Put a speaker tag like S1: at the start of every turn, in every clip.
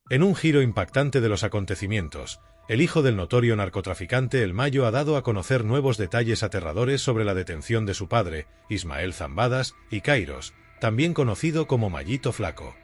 S1: En un giro impactante de los acontecimientos, el hijo del notorio narcotraficante El Mayo ha dado a conocer nuevos detalles aterradores sobre la detención de su padre, Ismael Zambadas, y Kairos, también conocido como Mayito Flaco.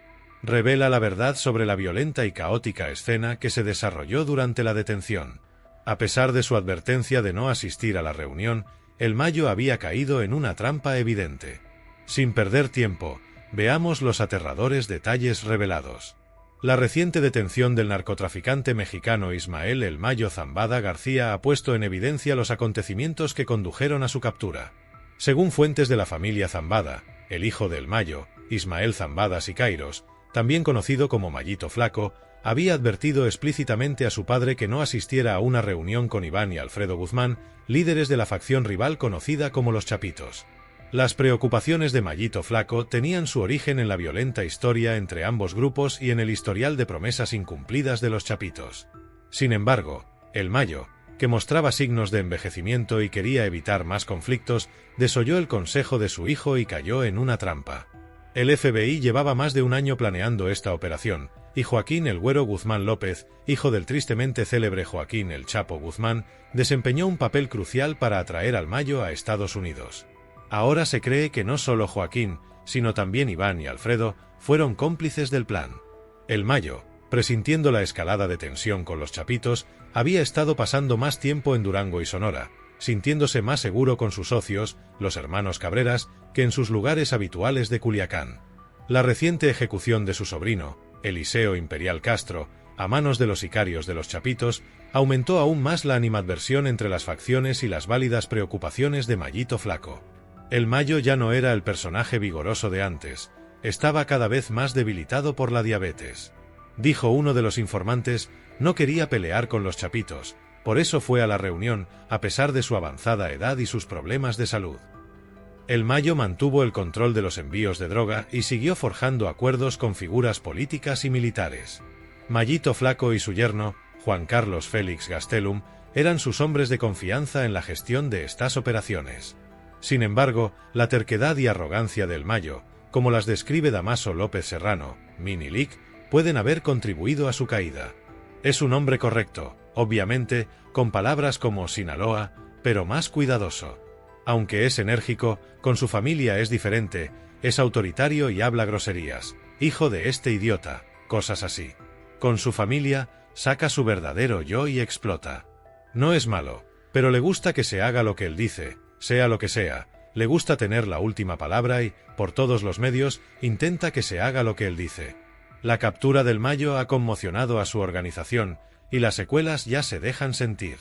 S1: Revela la verdad sobre la violenta y caótica escena que se desarrolló durante la detención. A pesar de su advertencia de no asistir a la reunión, El Mayo había caído en una trampa evidente. Sin perder tiempo, veamos los aterradores detalles revelados. La reciente detención del narcotraficante mexicano Ismael El Mayo Zambada García ha puesto en evidencia los acontecimientos que condujeron a su captura. Según fuentes de la familia Zambada, el hijo de El Mayo, Ismael Zambadas y Kairos, también conocido como Mayito Flaco, había advertido explícitamente a su padre que no asistiera a una reunión con Iván y Alfredo Guzmán, líderes de la facción rival conocida como los Chapitos. Las preocupaciones de Mayito Flaco tenían su origen en la violenta historia entre ambos grupos y en el historial de promesas incumplidas de los Chapitos. Sin embargo, El Mayo, que mostraba signos de envejecimiento y quería evitar más conflictos, desoyó el consejo de su hijo y cayó en una trampa. El FBI llevaba más de un año planeando esta operación, y Joaquín El Güero Guzmán López, hijo del tristemente célebre Joaquín El Chapo Guzmán, desempeñó un papel crucial para atraer al Mayo a Estados Unidos. Ahora se cree que no solo Joaquín, sino también Iván y Alfredo, fueron cómplices del plan. El Mayo, presintiendo la escalada de tensión con los Chapitos, había estado pasando más tiempo en Durango y Sonora, sintiéndose más seguro con sus socios, los hermanos Cabreras, que en sus lugares habituales de Culiacán. La reciente ejecución de su sobrino, Eliseo Imperial Castro, a manos de los sicarios de los Chapitos, aumentó aún más la animadversión entre las facciones y las válidas preocupaciones de Mayito Flaco. El Mayo ya no era el personaje vigoroso de antes, estaba cada vez más debilitado por la diabetes. Dijo uno de los informantes, no quería pelear con los Chapitos, por eso fue a la reunión, a pesar de su avanzada edad y sus problemas de salud. El Mayo mantuvo el control de los envíos de droga y siguió forjando acuerdos con figuras políticas y militares. Mayito Flaco y su yerno, Juan Carlos Félix Gastelum, eran sus hombres de confianza en la gestión de estas operaciones. Sin embargo, la terquedad y arrogancia del Mayo, como las describe Damaso López Serrano, Minilic, pueden haber contribuido a su caída. Es un hombre correcto, obviamente, con palabras como Sinaloa, pero más cuidadoso. Aunque es enérgico, con su familia es diferente, es autoritario y habla groserías, hijo de este idiota, cosas así. Con su familia, saca su verdadero yo y explota. No es malo, pero le gusta que se haga lo que él dice, sea lo que sea, le gusta tener la última palabra y, por todos los medios, intenta que se haga lo que él dice. La captura del Mayo ha conmocionado a su organización, y las secuelas ya se dejan sentir.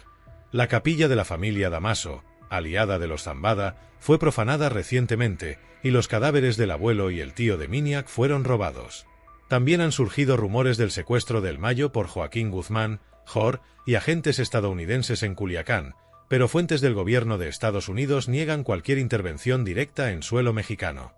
S1: La capilla de la familia Damaso, aliada de los Zambada, fue profanada recientemente, y los cadáveres del abuelo y el tío de Miniac fueron robados. También han surgido rumores del secuestro del Mayo por Joaquín Guzmán, Jor, y agentes estadounidenses en Culiacán, pero fuentes del gobierno de Estados Unidos niegan cualquier intervención directa en suelo mexicano.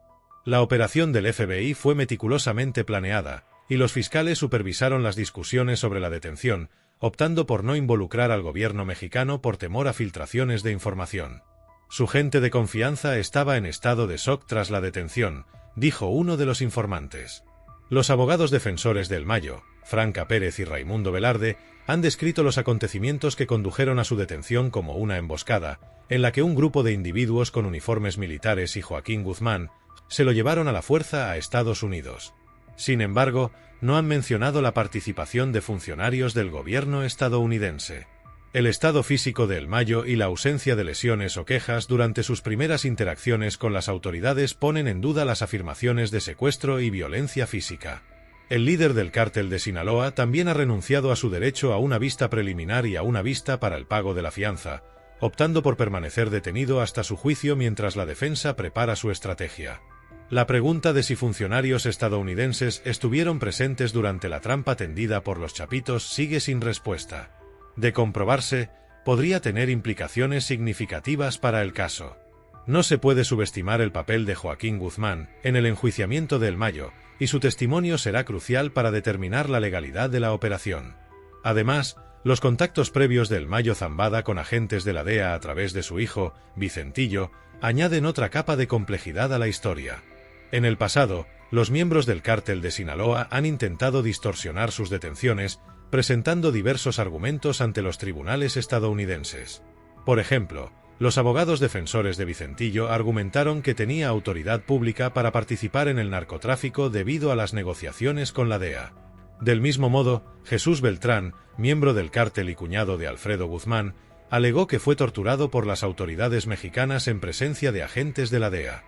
S1: La operación del FBI fue meticulosamente planeada, y los fiscales supervisaron las discusiones sobre la detención, optando por no involucrar al gobierno mexicano por temor a filtraciones de información. Su gente de confianza estaba en estado de shock tras la detención, dijo uno de los informantes. Los abogados defensores del Mayo, Franca Pérez y Raimundo Velarde, han descrito los acontecimientos que condujeron a su detención como una emboscada, en la que un grupo de individuos con uniformes militares y Joaquín Guzmán se lo llevaron a la fuerza a Estados Unidos. Sin embargo, no han mencionado la participación de funcionarios del gobierno estadounidense. El estado físico de El Mayo y la ausencia de lesiones o quejas durante sus primeras interacciones con las autoridades ponen en duda las afirmaciones de secuestro y violencia física. El líder del cártel de Sinaloa también ha renunciado a su derecho a una vista preliminar y a una vista para el pago de la fianza, optando por permanecer detenido hasta su juicio mientras la defensa prepara su estrategia. La pregunta de si funcionarios estadounidenses estuvieron presentes durante la trampa tendida por los Chapitos sigue sin respuesta. De comprobarse, podría tener implicaciones significativas para el caso. No se puede subestimar el papel de Joaquín Guzmán en el enjuiciamiento de El Mayo, y su testimonio será crucial para determinar la legalidad de la operación. Además, los contactos previos del Mayo Zambada con agentes de la DEA a través de su hijo, Vicentillo, añaden otra capa de complejidad a la historia. En el pasado, los miembros del cártel de Sinaloa han intentado distorsionar sus detenciones, presentando diversos argumentos ante los tribunales estadounidenses. Por ejemplo, los abogados defensores de Vicentillo argumentaron que tenía autoridad pública para participar en el narcotráfico debido a las negociaciones con la DEA. Del mismo modo, Jesús Beltrán, miembro del cártel y cuñado de Alfredo Guzmán, alegó que fue torturado por las autoridades mexicanas en presencia de agentes de la DEA.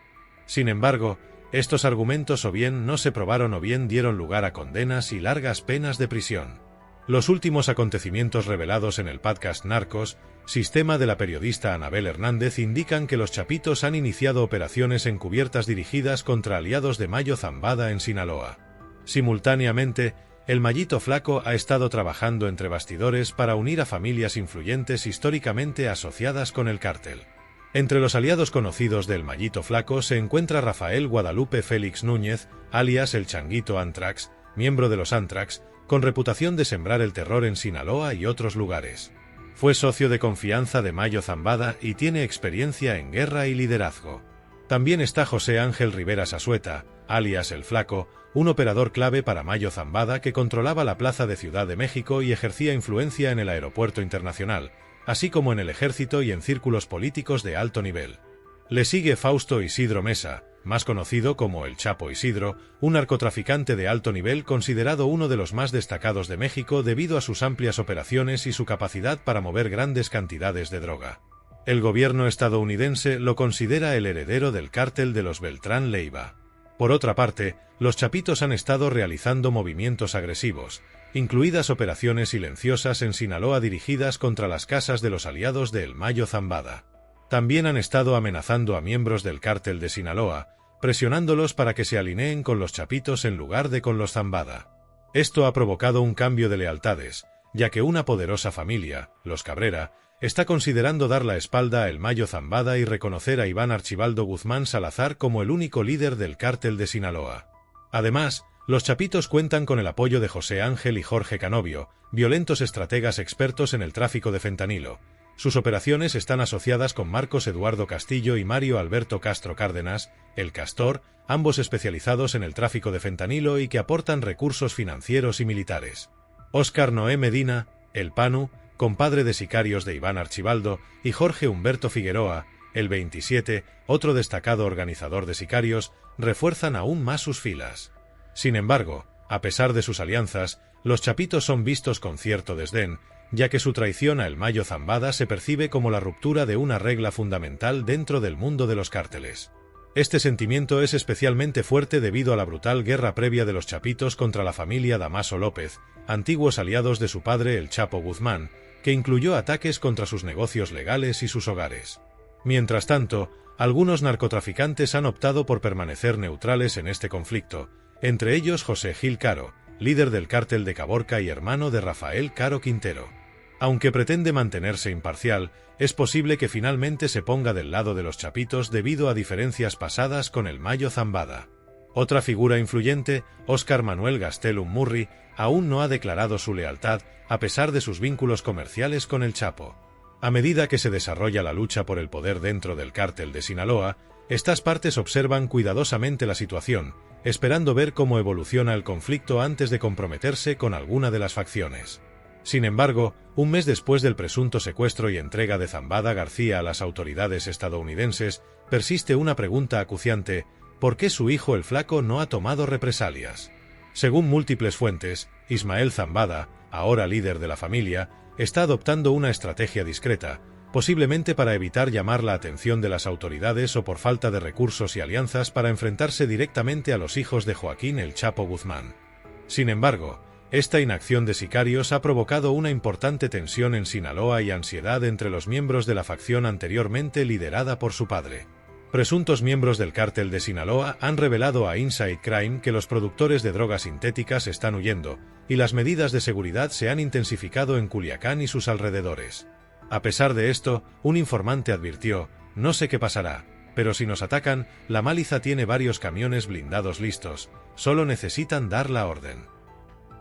S1: Sin embargo, estos argumentos o bien no se probaron o bien dieron lugar a condenas y largas penas de prisión. Los últimos acontecimientos revelados en el podcast Narcos, sistema de la periodista Anabel Hernández, indican que los Chapitos han iniciado operaciones encubiertas dirigidas contra aliados de Mayo Zambada en Sinaloa. Simultáneamente, el Mayito Flaco ha estado trabajando entre bastidores para unir a familias influyentes históricamente asociadas con el cártel. Entre los aliados conocidos del Mayito Flaco se encuentra Rafael Guadalupe Félix Núñez, alias el Changuito Antrax, miembro de los Antrax, con reputación de sembrar el terror en Sinaloa y otros lugares. Fue socio de confianza de Mayo Zambada y tiene experiencia en guerra y liderazgo. También está José Ángel Rivera Sasueta, alias el Flaco, un operador clave para Mayo Zambada que controlaba la plaza de Ciudad de México y ejercía influencia en el aeropuerto internacional, así como en el ejército y en círculos políticos de alto nivel. Le sigue Fausto Isidro Mesa, más conocido como el Chapo Isidro, un narcotraficante de alto nivel considerado uno de los más destacados de México debido a sus amplias operaciones y su capacidad para mover grandes cantidades de droga. El gobierno estadounidense lo considera el heredero del cártel de los Beltrán Leiva. Por otra parte, los Chapitos han estado realizando movimientos agresivos, incluidas operaciones silenciosas en Sinaloa dirigidas contra las casas de los aliados de El Mayo Zambada. También han estado amenazando a miembros del cártel de Sinaloa, presionándolos para que se alineen con los Chapitos en lugar de con los Zambada. Esto ha provocado un cambio de lealtades, ya que una poderosa familia, los Cabrera, está considerando dar la espalda a El Mayo Zambada y reconocer a Iván Archibaldo Guzmán Salazar como el único líder del cártel de Sinaloa. Además, los Chapitos cuentan con el apoyo de José Ángel y Jorge Canovio, violentos estrategas expertos en el tráfico de fentanilo. Sus operaciones están asociadas con Marcos Eduardo Castillo y Mario Alberto Castro Cárdenas, el Castor, ambos especializados en el tráfico de fentanilo y que aportan recursos financieros y militares. Óscar Noé Medina, el Panu, compadre de sicarios de Iván Archibaldo, y Jorge Humberto Figueroa, el 27, otro destacado organizador de sicarios, refuerzan aún más sus filas. Sin embargo, a pesar de sus alianzas, los Chapitos son vistos con cierto desdén, ya que su traición a El Mayo Zambada se percibe como la ruptura de una regla fundamental dentro del mundo de los cárteles. Este sentimiento es especialmente fuerte debido a la brutal guerra previa de los Chapitos contra la familia Damaso López, antiguos aliados de su padre el Chapo Guzmán, que incluyó ataques contra sus negocios legales y sus hogares. Mientras tanto, algunos narcotraficantes han optado por permanecer neutrales en este conflicto, entre ellos José Gil Caro, líder del cártel de Caborca y hermano de Rafael Caro Quintero. Aunque pretende mantenerse imparcial, es posible que finalmente se ponga del lado de los Chapitos debido a diferencias pasadas con el Mayo Zambada. Otra figura influyente, Óscar Manuel Gastelum Murri, aún no ha declarado su lealtad, a pesar de sus vínculos comerciales con el Chapo. A medida que se desarrolla la lucha por el poder dentro del cártel de Sinaloa, estas partes observan cuidadosamente la situación, esperando ver cómo evoluciona el conflicto antes de comprometerse con alguna de las facciones. Sin embargo, un mes después del presunto secuestro y entrega de Zambada García a las autoridades estadounidenses, persiste una pregunta acuciante: ¿por qué su hijo el Flaco no ha tomado represalias? Según múltiples fuentes, Ismael Zambada, ahora líder de la familia, está adoptando una estrategia discreta, posiblemente para evitar llamar la atención de las autoridades o por falta de recursos y alianzas para enfrentarse directamente a los hijos de Joaquín el Chapo Guzmán. Sin embargo, esta inacción de sicarios ha provocado una importante tensión en Sinaloa y ansiedad entre los miembros de la facción anteriormente liderada por su padre. Presuntos miembros del cártel de Sinaloa han revelado a Inside Crime que los productores de drogas sintéticas están huyendo, y las medidas de seguridad se han intensificado en Culiacán y sus alrededores. A pesar de esto, un informante advirtió: «No sé qué pasará, pero si nos atacan, la Maliza tiene varios camiones blindados listos, solo necesitan dar la orden».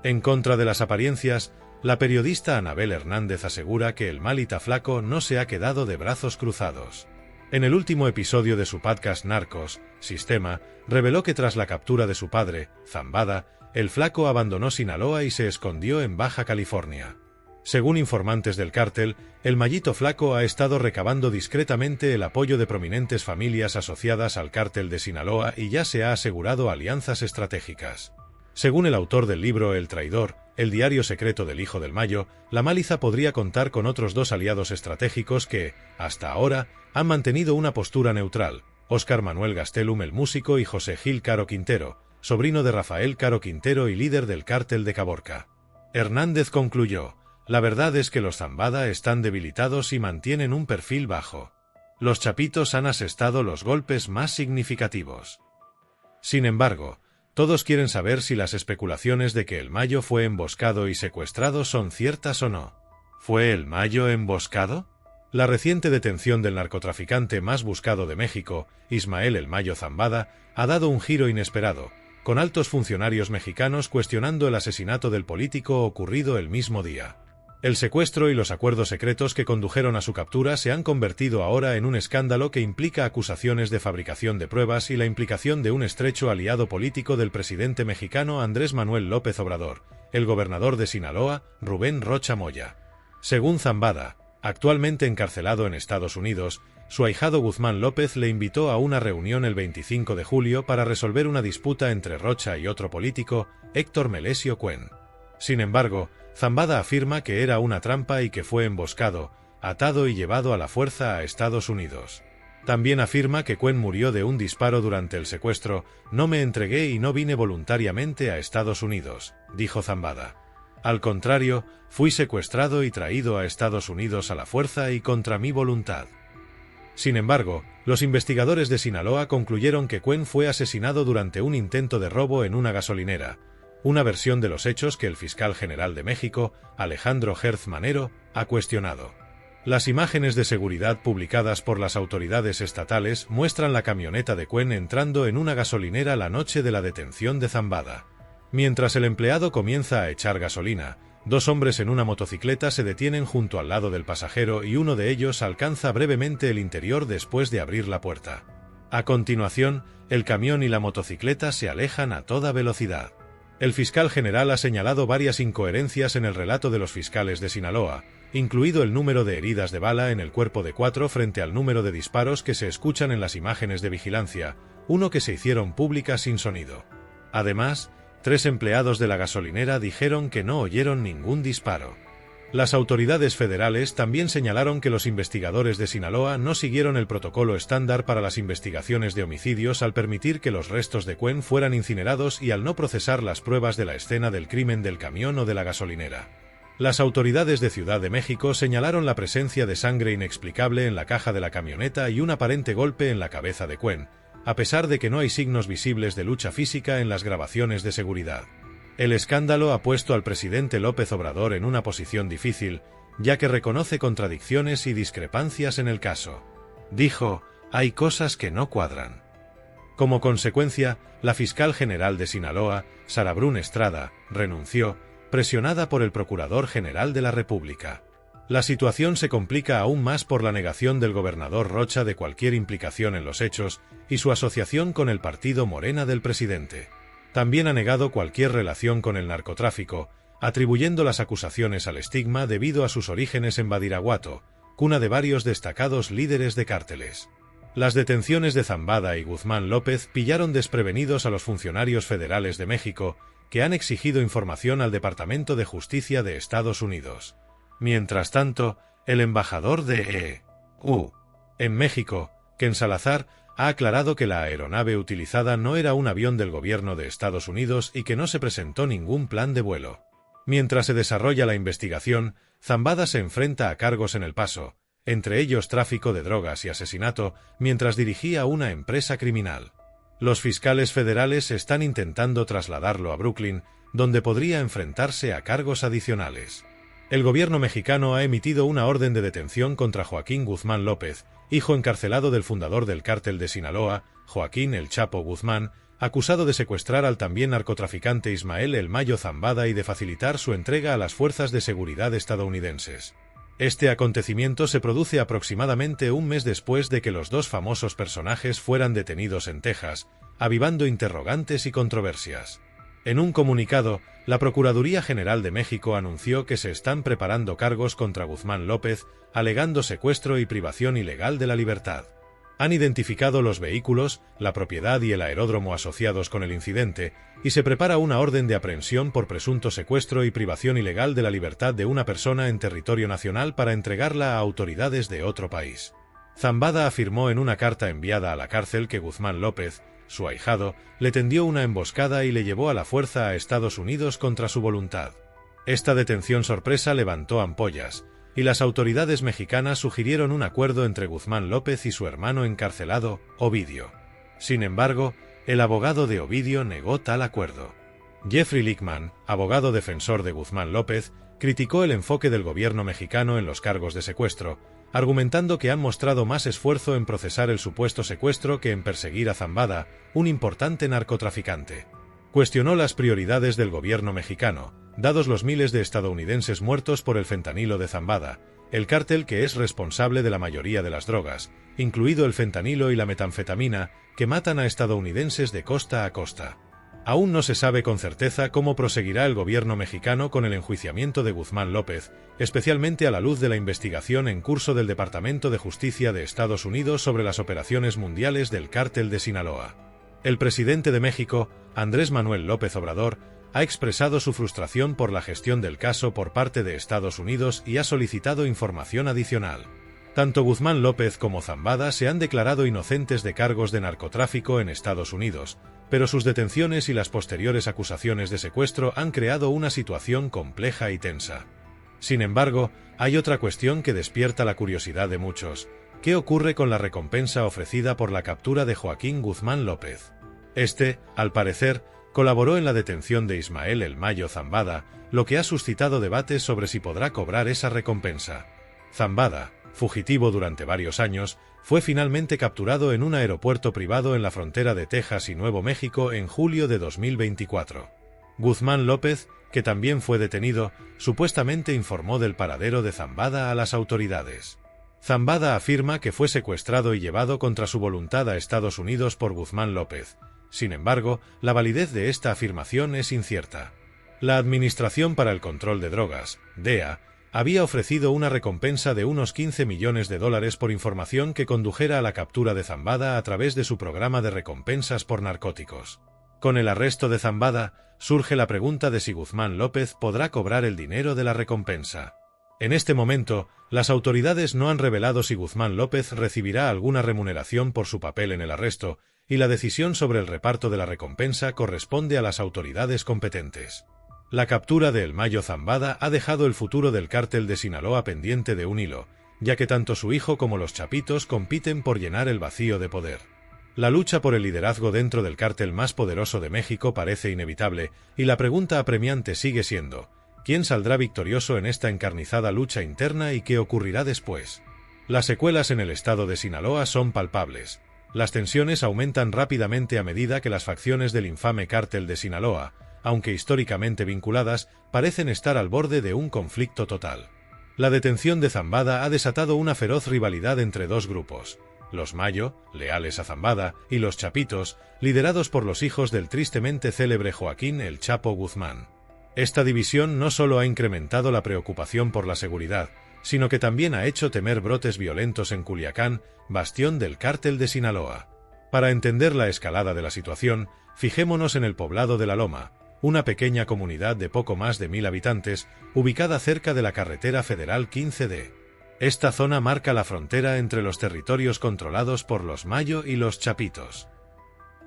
S1: En contra de las apariencias, la periodista Anabel Hernández asegura que el Malita Flaco no se ha quedado de brazos cruzados. En el último episodio de su podcast Narcos, Sistema, reveló que tras la captura de su padre, Zambada, el flaco abandonó Sinaloa y se escondió en Baja California. Según informantes del cártel, el Mayito Flaco ha estado recabando discretamente el apoyo de prominentes familias asociadas al cártel de Sinaloa y ya se ha asegurado alianzas estratégicas. Según el autor del libro El Traidor, el diario secreto del hijo del Mayo, la Maliza podría contar con otros dos aliados estratégicos que, hasta ahora, han mantenido una postura neutral: Óscar Manuel Gastelum el músico y José Gil Caro Quintero, sobrino de Rafael Caro Quintero y líder del cártel de Caborca. Hernández concluyó: la verdad es que los Zambada están debilitados y mantienen un perfil bajo. Los chapitos han asestado los golpes más significativos. Sin embargo, todos quieren saber si las especulaciones de que el Mayo fue emboscado y secuestrado son ciertas o no. ¿Fue el Mayo emboscado? La reciente detención del narcotraficante más buscado de México, Ismael el Mayo Zambada, ha dado un giro inesperado, con altos funcionarios mexicanos cuestionando el asesinato del político ocurrido el mismo día. El secuestro y los acuerdos secretos que condujeron a su captura se han convertido ahora en un escándalo que implica acusaciones de fabricación de pruebas y la implicación de un estrecho aliado político del presidente mexicano Andrés Manuel López Obrador, el gobernador de Sinaloa, Rubén Rocha Moya. Según Zambada, actualmente encarcelado en Estados Unidos, su ahijado Guzmán López le invitó a una reunión el 25 de julio para resolver una disputa entre Rocha y otro político, Héctor Melesio Cuen. Sin embargo, Zambada afirma que era una trampa y que fue emboscado, atado y llevado a la fuerza a Estados Unidos. También afirma que Cuen murió de un disparo durante el secuestro: no me entregué y no vine voluntariamente a Estados Unidos, dijo Zambada. Al contrario, fui secuestrado y traído a Estados Unidos a la fuerza y contra mi voluntad. Sin embargo, los investigadores de Sinaloa concluyeron que Cuen fue asesinado durante un intento de robo en una gasolinera, una versión de los hechos que el fiscal general de México, Alejandro Gertz Manero, ha cuestionado. Las imágenes de seguridad publicadas por las autoridades estatales muestran la camioneta de Cuen entrando en una gasolinera la noche de la detención de Zambada. Mientras el empleado comienza a echar gasolina, dos hombres en una motocicleta se detienen junto al lado del pasajero y uno de ellos alcanza brevemente el interior después de abrir la puerta. A continuación, el camión y la motocicleta se alejan a toda velocidad. El fiscal general ha señalado varias incoherencias en el relato de los fiscales de Sinaloa, incluido el número de heridas de bala en el cuerpo de 4 frente al número de disparos que se escuchan en las imágenes de vigilancia, uno que se hicieron públicas sin sonido. Además, 3 empleados de la gasolinera dijeron que no oyeron ningún disparo. Las autoridades federales también señalaron que los investigadores de Sinaloa no siguieron el protocolo estándar para las investigaciones de homicidios al permitir que los restos de Cuen fueran incinerados y al no procesar las pruebas de la escena del crimen del camión o de la gasolinera. Las autoridades de Ciudad de México señalaron la presencia de sangre inexplicable en la caja de la camioneta y un aparente golpe en la cabeza de Cuen, a pesar de que no hay signos visibles de lucha física en las grabaciones de seguridad. El escándalo ha puesto al presidente López Obrador en una posición difícil, ya que reconoce contradicciones y discrepancias en el caso. Dijo: hay cosas que no cuadran. Como consecuencia, la fiscal general de Sinaloa, Sara Brun Estrada, renunció, presionada por el Procurador General de la República. La situación se complica aún más por la negación del gobernador Rocha de cualquier implicación en los hechos y su asociación con el partido Morena del presidente. También ha negado cualquier relación con el narcotráfico, atribuyendo las acusaciones al estigma debido a sus orígenes en Badiraguato, cuna de varios destacados líderes de cárteles. Las detenciones de Zambada y Guzmán López pillaron desprevenidos a los funcionarios federales de México, que han exigido información al Departamento de Justicia de Estados Unidos. Mientras tanto, el embajador de EU en México, Ken Salazar, ha aclarado que la aeronave utilizada no era un avión del gobierno de Estados Unidos y que no se presentó ningún plan de vuelo. Mientras se desarrolla la investigación, Zambada se enfrenta a cargos en El Paso, entre ellos tráfico de drogas y asesinato, mientras dirigía una empresa criminal. Los fiscales federales están intentando trasladarlo a Brooklyn, donde podría enfrentarse a cargos adicionales. El gobierno mexicano ha emitido una orden de detención contra Joaquín Guzmán López, hijo encarcelado del fundador del cártel de Sinaloa, Joaquín El Chapo Guzmán, acusado de secuestrar al también narcotraficante Ismael El Mayo Zambada y de facilitar su entrega a las fuerzas de seguridad estadounidenses. Este acontecimiento se produce aproximadamente un mes después de que los dos famosos personajes fueran detenidos en Texas, avivando interrogantes y controversias. En un comunicado, la Procuraduría General de México anunció que se están preparando cargos contra Guzmán López, alegando secuestro y privación ilegal de la libertad. Han identificado los vehículos, la propiedad y el aeródromo asociados con el incidente, y se prepara una orden de aprehensión por presunto secuestro y privación ilegal de la libertad de una persona en territorio nacional para entregarla a autoridades de otro país. Zambada afirmó en una carta enviada a la cárcel que Guzmán López, su ahijado, le tendió una emboscada y le llevó a la fuerza a Estados Unidos contra su voluntad. Esta detención sorpresa levantó ampollas, y las autoridades mexicanas sugirieron un acuerdo entre Guzmán López y su hermano encarcelado, Ovidio. Sin embargo, el abogado de Ovidio negó tal acuerdo. Jeffrey Lichtman, abogado defensor de Guzmán López, criticó el enfoque del gobierno mexicano en los cargos de secuestro, argumentando que han mostrado más esfuerzo en procesar el supuesto secuestro que en perseguir a Zambada, un importante narcotraficante. Cuestionó las prioridades del gobierno mexicano, dados los miles de estadounidenses muertos por el fentanilo de Zambada, el cártel que es responsable de la mayoría de las drogas, incluido el fentanilo y la metanfetamina, que matan a estadounidenses de costa a costa. Aún no se sabe con certeza cómo proseguirá el gobierno mexicano con el enjuiciamiento de Guzmán López, especialmente a la luz de la investigación en curso del Departamento de Justicia de Estados Unidos sobre las operaciones mundiales del cártel de Sinaloa. El presidente de México, Andrés Manuel López Obrador, ha expresado su frustración por la gestión del caso por parte de Estados Unidos y ha solicitado información adicional. Tanto Guzmán López como Zambada se han declarado inocentes de cargos de narcotráfico en Estados Unidos, pero sus detenciones y las posteriores acusaciones de secuestro han creado una situación compleja y tensa. Sin embargo, hay otra cuestión que despierta la curiosidad de muchos. ¿Qué ocurre con la recompensa ofrecida por la captura de Joaquín Guzmán López? Este, al parecer, colaboró en la detención de Ismael El Mayo Zambada, lo que ha suscitado debates sobre si podrá cobrar esa recompensa. Zambada, fugitivo durante varios años, fue finalmente capturado en un aeropuerto privado en la frontera de Texas y Nuevo México en julio de 2024. Guzmán López, que también fue detenido, supuestamente informó del paradero de Zambada a las autoridades. Zambada afirma que fue secuestrado y llevado contra su voluntad a Estados Unidos por Guzmán López. Sin embargo, la validez de esta afirmación es incierta. La Administración para el Control de Drogas, DEA, había ofrecido una recompensa de unos $15 millones por información que condujera a la captura de Zambada a través de su programa de recompensas por narcóticos. Con el arresto de Zambada, surge la pregunta de si Guzmán López podrá cobrar el dinero de la recompensa. En este momento, las autoridades no han revelado si Guzmán López recibirá alguna remuneración por su papel en el arresto, y la decisión sobre el reparto de la recompensa corresponde a las autoridades competentes. La captura de El Mayo Zambada ha dejado el futuro del cártel de Sinaloa pendiente de un hilo, ya que tanto su hijo como los Chapitos compiten por llenar el vacío de poder. La lucha por el liderazgo dentro del cártel más poderoso de México parece inevitable, y la pregunta apremiante sigue siendo: ¿quién saldrá victorioso en esta encarnizada lucha interna y qué ocurrirá después? Las secuelas en el estado de Sinaloa son palpables. Las tensiones aumentan rápidamente a medida que las facciones del infame cártel de Sinaloa, aunque históricamente vinculadas, parecen estar al borde de un conflicto total. La detención de Zambada ha desatado una feroz rivalidad entre dos grupos: los Mayo, leales a Zambada, y los Chapitos, liderados por los hijos del tristemente célebre Joaquín El Chapo Guzmán. Esta división no solo ha incrementado la preocupación por la seguridad, sino que también ha hecho temer brotes violentos en Culiacán, bastión del cártel de Sinaloa. Para entender la escalada de la situación, fijémonos en el poblado de La Loma, una pequeña comunidad de poco más de 1000 habitantes, ubicada cerca de la carretera federal 15D. Esta zona marca la frontera entre los territorios controlados por los Mayo y los Chapitos.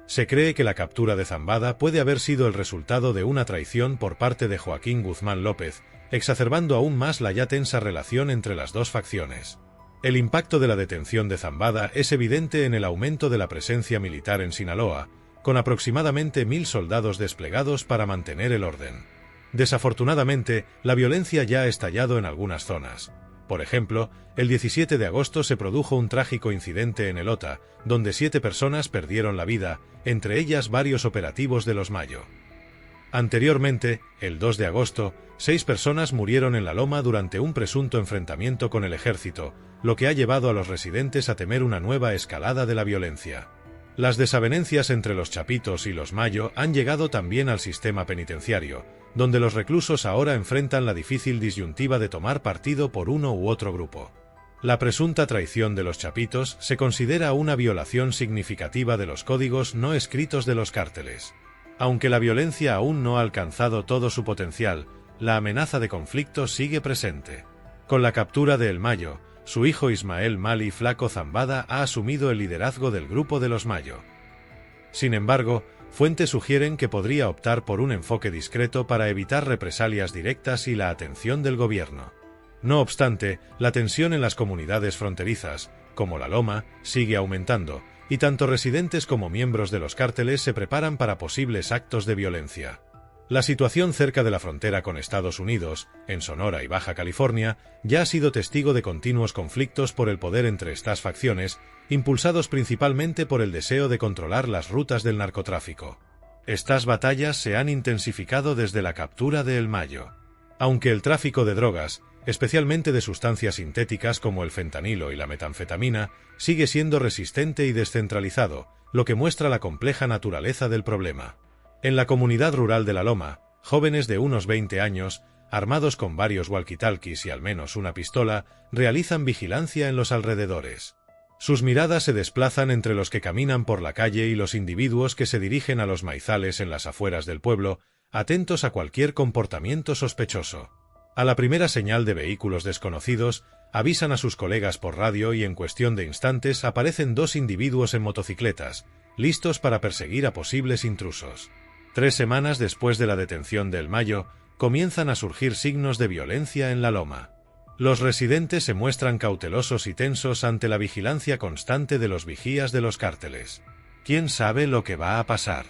S1: Se cree que la captura de Zambada puede haber sido el resultado de una traición por parte de Joaquín Guzmán López, exacerbando aún más la ya tensa relación entre las dos facciones. El impacto de la detención de Zambada es evidente en el aumento de la presencia militar en Sinaloa, con aproximadamente 1000 soldados desplegados para mantener el orden. Desafortunadamente, la violencia ya ha estallado en algunas zonas. Por ejemplo, el 17 de agosto se produjo un trágico incidente en Elota, donde 7 personas perdieron la vida, entre ellas varios operativos de los Mayo. Anteriormente, el 2 de agosto, 6 personas murieron en la Loma durante un presunto enfrentamiento con el ejército, lo que ha llevado a los residentes a temer una nueva escalada de la violencia. Las desavenencias entre los Chapitos y los Mayo han llegado también al sistema penitenciario, donde los reclusos ahora enfrentan la difícil disyuntiva de tomar partido por uno u otro grupo. La presunta traición de los Chapitos se considera una violación significativa de los códigos no escritos de los cárteles. Aunque la violencia aún no ha alcanzado todo su potencial, la amenaza de conflicto sigue presente. Con la captura de El Mayo, su hijo Ismael Mali Flaco Zambada ha asumido el liderazgo del grupo de los Mayo. Sin embargo, fuentes sugieren que podría optar por un enfoque discreto para evitar represalias directas y la atención del gobierno. No obstante, la tensión en las comunidades fronterizas, como la Loma, sigue aumentando, y tanto residentes como miembros de los cárteles se preparan para posibles actos de violencia. La situación cerca de la frontera con Estados Unidos, en Sonora y Baja California, ya ha sido testigo de continuos conflictos por el poder entre estas facciones, impulsados principalmente por el deseo de controlar las rutas del narcotráfico. Estas batallas se han intensificado desde la captura de El Mayo. Aunque el tráfico de drogas, especialmente de sustancias sintéticas como el fentanilo y la metanfetamina, sigue siendo resistente y descentralizado, lo que muestra la compleja naturaleza del problema. En la comunidad rural de La Loma, jóvenes de unos 20 años, armados con varios walkie-talkies y al menos una pistola, realizan vigilancia en los alrededores. Sus miradas se desplazan entre los que caminan por la calle y los individuos que se dirigen a los maizales en las afueras del pueblo, atentos a cualquier comportamiento sospechoso. A la primera señal de vehículos desconocidos, avisan a sus colegas por radio y en cuestión de instantes aparecen 2 individuos en motocicletas, listos para perseguir a posibles intrusos. 3 semanas después de la detención de El Mayo, comienzan a surgir signos de violencia en la Loma. Los residentes se muestran cautelosos y tensos ante la vigilancia constante de los vigías de los cárteles. ¿Quién sabe lo que va a pasar?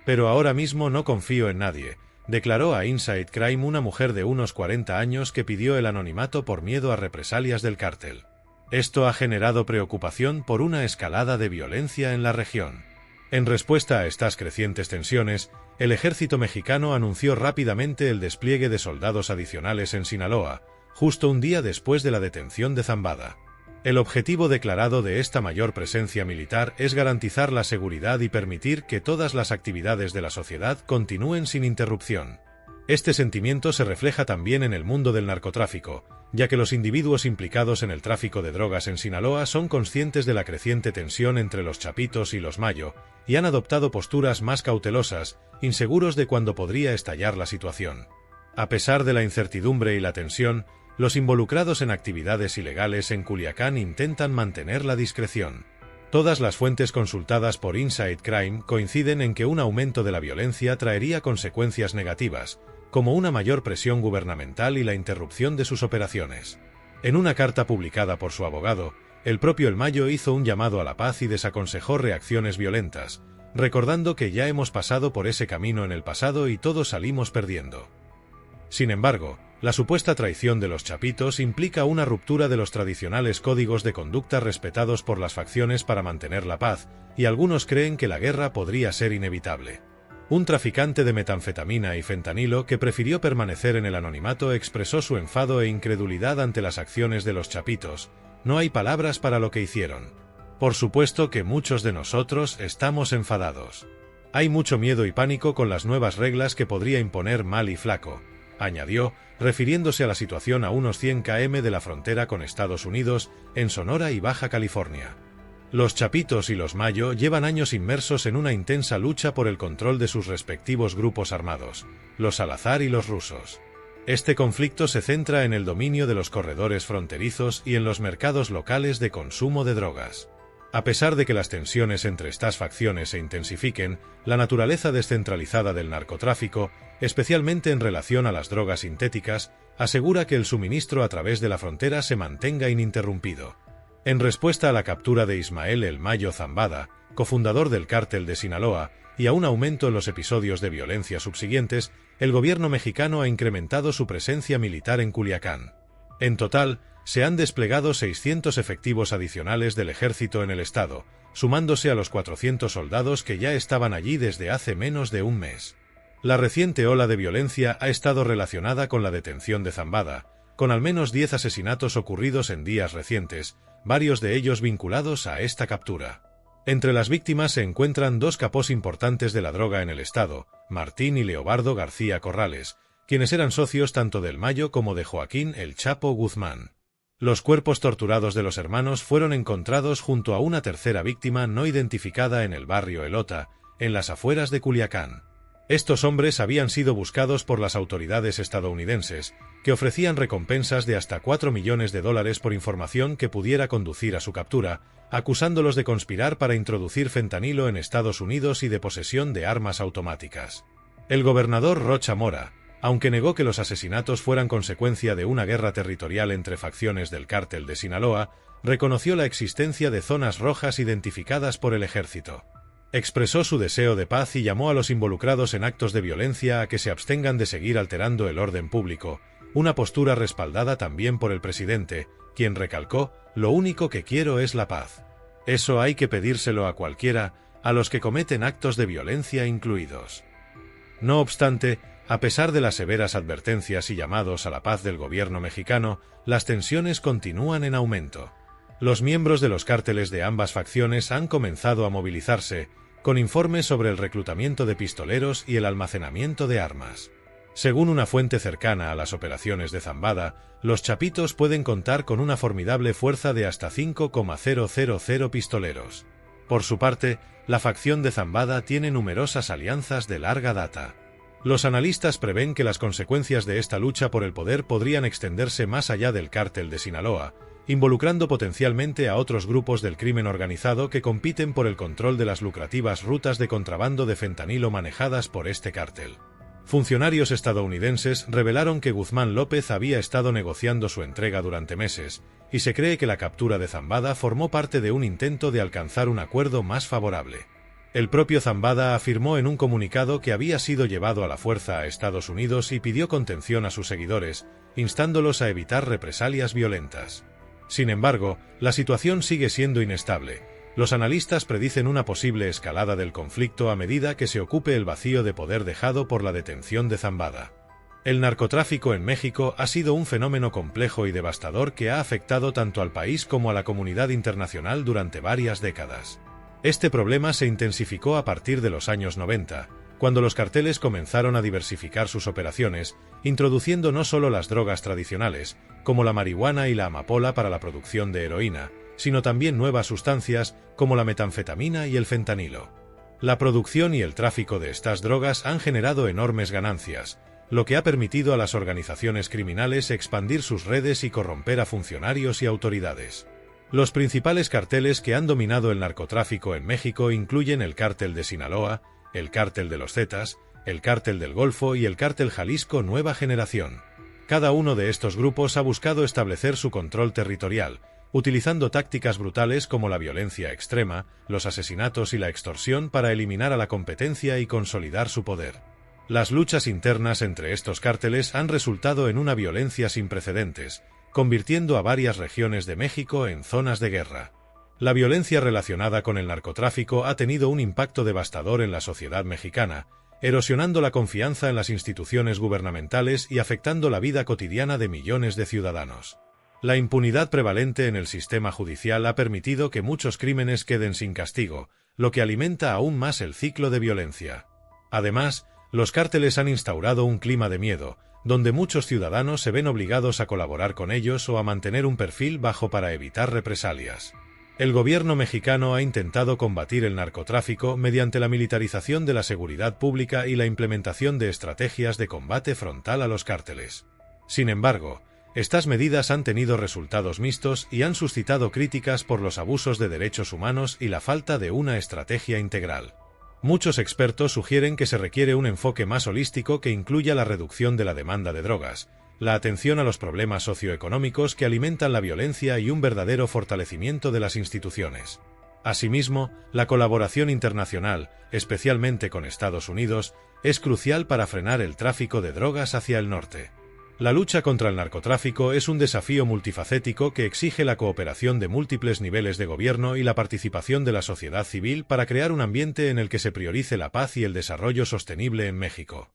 S1: Pero ahora mismo no confío en nadie, declaró a Inside Crime una mujer de unos 40 años que pidió el anonimato por miedo a represalias del cártel. Esto ha generado preocupación por una escalada de violencia en la región. En respuesta a estas crecientes tensiones, el ejército mexicano anunció rápidamente el despliegue de soldados adicionales en Sinaloa, justo un día después de la detención de Zambada. El objetivo declarado de esta mayor presencia militar es garantizar la seguridad y permitir que todas las actividades de la sociedad continúen sin interrupción. Este sentimiento se refleja también en el mundo del narcotráfico, ya que los individuos implicados en el tráfico de drogas en Sinaloa son conscientes de la creciente tensión entre los Chapitos y los Mayo, y han adoptado posturas más cautelosas, inseguros de cuándo podría estallar la situación. A pesar de la incertidumbre y la tensión, los involucrados en actividades ilegales en Culiacán intentan mantener la discreción. Todas las fuentes consultadas por Inside Crime coinciden en que un aumento de la violencia traería consecuencias negativas, como una mayor presión gubernamental y la interrupción de sus operaciones. En una carta publicada por su abogado, el propio El Mayo hizo un llamado a la paz y desaconsejó reacciones violentas, recordando que ya hemos pasado por ese camino en el pasado y todos salimos perdiendo. Sin embargo, la supuesta traición de los Chapitos implica una ruptura de los tradicionales códigos de conducta respetados por las facciones para mantener la paz, y algunos creen que la guerra podría ser inevitable. Un traficante de metanfetamina y fentanilo que prefirió permanecer en el anonimato expresó su enfado e incredulidad ante las acciones de los Chapitos. No hay palabras para lo que hicieron. Por supuesto que muchos de nosotros estamos enfadados. Hay mucho miedo y pánico con las nuevas reglas que podría imponer Mali Flaco, añadió, refiriéndose a la situación a unos 100 km de la frontera con Estados Unidos, en Sonora y Baja California. Los Chapitos y los Mayo llevan años inmersos en una intensa lucha por el control de sus respectivos grupos armados, los Salazar y los rusos. Este conflicto se centra en el dominio de los corredores fronterizos y en los mercados locales de consumo de drogas. A pesar de que las tensiones entre estas facciones se intensifiquen, la naturaleza descentralizada del narcotráfico, especialmente en relación a las drogas sintéticas, asegura que el suministro a través de la frontera se mantenga ininterrumpido. En respuesta a la captura de Ismael El Mayo Zambada, cofundador del cártel de Sinaloa, y a un aumento en los episodios de violencia subsiguientes, el gobierno mexicano ha incrementado su presencia militar en Culiacán. En total, se han desplegado 600 efectivos adicionales del ejército en el estado, sumándose a los 400 soldados que ya estaban allí desde hace menos de un mes. La reciente ola de violencia ha estado relacionada con la detención de Zambada, con al menos 10 asesinatos ocurridos en días recientes, varios de ellos vinculados a esta captura. Entre las víctimas se encuentran dos capos importantes de la droga en el estado, Martín y Leobardo García Corrales, quienes eran socios tanto del Mayo como de Joaquín El Chapo Guzmán. Los cuerpos torturados de los hermanos fueron encontrados junto a una tercera víctima no identificada en el barrio Elota, en las afueras de Culiacán. Estos hombres habían sido buscados por las autoridades estadounidenses, que ofrecían recompensas de hasta $4 millones por información que pudiera conducir a su captura, acusándolos de conspirar para introducir fentanilo en Estados Unidos y de posesión de armas automáticas. El gobernador Rocha Mora, aunque negó que los asesinatos fueran consecuencia de una guerra territorial entre facciones del cártel de Sinaloa, reconoció la existencia de zonas rojas identificadas por el ejército. Expresó su deseo de paz y llamó a los involucrados en actos de violencia a que se abstengan de seguir alterando el orden público, una postura respaldada también por el presidente, quien recalcó: «Lo único que quiero es la paz. Eso hay que pedírselo a cualquiera, a los que cometen actos de violencia incluidos». No obstante, a pesar de las severas advertencias y llamados a la paz del gobierno mexicano, las tensiones continúan en aumento. Los miembros de los cárteles de ambas facciones han comenzado a movilizarse, con informes sobre el reclutamiento de pistoleros y el almacenamiento de armas. Según una fuente cercana a las operaciones de Zambada, los Chapitos pueden contar con una formidable fuerza de hasta 5,000 pistoleros. Por su parte, la facción de Zambada tiene numerosas alianzas de larga data. Los analistas prevén que las consecuencias de esta lucha por el poder podrían extenderse más allá del cártel de Sinaloa, involucrando potencialmente a otros grupos del crimen organizado que compiten por el control de las lucrativas rutas de contrabando de fentanilo manejadas por este cártel. Funcionarios estadounidenses revelaron que Guzmán López había estado negociando su entrega durante meses, y se cree que la captura de Zambada formó parte de un intento de alcanzar un acuerdo más favorable. El propio Zambada afirmó en un comunicado que había sido llevado a la fuerza a Estados Unidos y pidió contención a sus seguidores, instándolos a evitar represalias violentas. Sin embargo, la situación sigue siendo inestable. Los analistas predicen una posible escalada del conflicto a medida que se ocupe el vacío de poder dejado por la detención de Zambada. El narcotráfico en México ha sido un fenómeno complejo y devastador que ha afectado tanto al país como a la comunidad internacional durante varias décadas. Este problema se intensificó a partir de los años 90, cuando los carteles comenzaron a diversificar sus operaciones, introduciendo no solo las drogas tradicionales, como la marihuana y la amapola para la producción de heroína, sino también nuevas sustancias, como la metanfetamina y el fentanilo. La producción y el tráfico de estas drogas han generado enormes ganancias, lo que ha permitido a las organizaciones criminales expandir sus redes y corromper a funcionarios y autoridades. Los principales carteles que han dominado el narcotráfico en México incluyen el cártel de Sinaloa, el cártel de los Zetas, el cártel del Golfo y el cártel Jalisco Nueva Generación. Cada uno de estos grupos ha buscado establecer su control territorial, utilizando tácticas brutales como la violencia extrema, los asesinatos y la extorsión para eliminar a la competencia y consolidar su poder. Las luchas internas entre estos cárteles han resultado en una violencia sin precedentes, convirtiendo a varias regiones de México en zonas de guerra. La violencia relacionada con el narcotráfico ha tenido un impacto devastador en la sociedad mexicana, erosionando la confianza en las instituciones gubernamentales y afectando la vida cotidiana de millones de ciudadanos. La impunidad prevalente en el sistema judicial ha permitido que muchos crímenes queden sin castigo, lo que alimenta aún más el ciclo de violencia. Además, los cárteles han instaurado un clima de miedo, donde muchos ciudadanos se ven obligados a colaborar con ellos o a mantener un perfil bajo para evitar represalias. El gobierno mexicano ha intentado combatir el narcotráfico mediante la militarización de la seguridad pública y la implementación de estrategias de combate frontal a los cárteles. Sin embargo, estas medidas han tenido resultados mixtos y han suscitado críticas por los abusos de derechos humanos y la falta de una estrategia integral. Muchos expertos sugieren que se requiere un enfoque más holístico que incluya la reducción de la demanda de drogas, la atención a los problemas socioeconómicos que alimentan la violencia y un verdadero fortalecimiento de las instituciones. Asimismo, la colaboración internacional, especialmente con Estados Unidos, es crucial para frenar el tráfico de drogas hacia el norte. La lucha contra el narcotráfico es un desafío multifacético que exige la cooperación de múltiples niveles de gobierno y la participación de la sociedad civil para crear un ambiente en el que se priorice la paz y el desarrollo sostenible en México.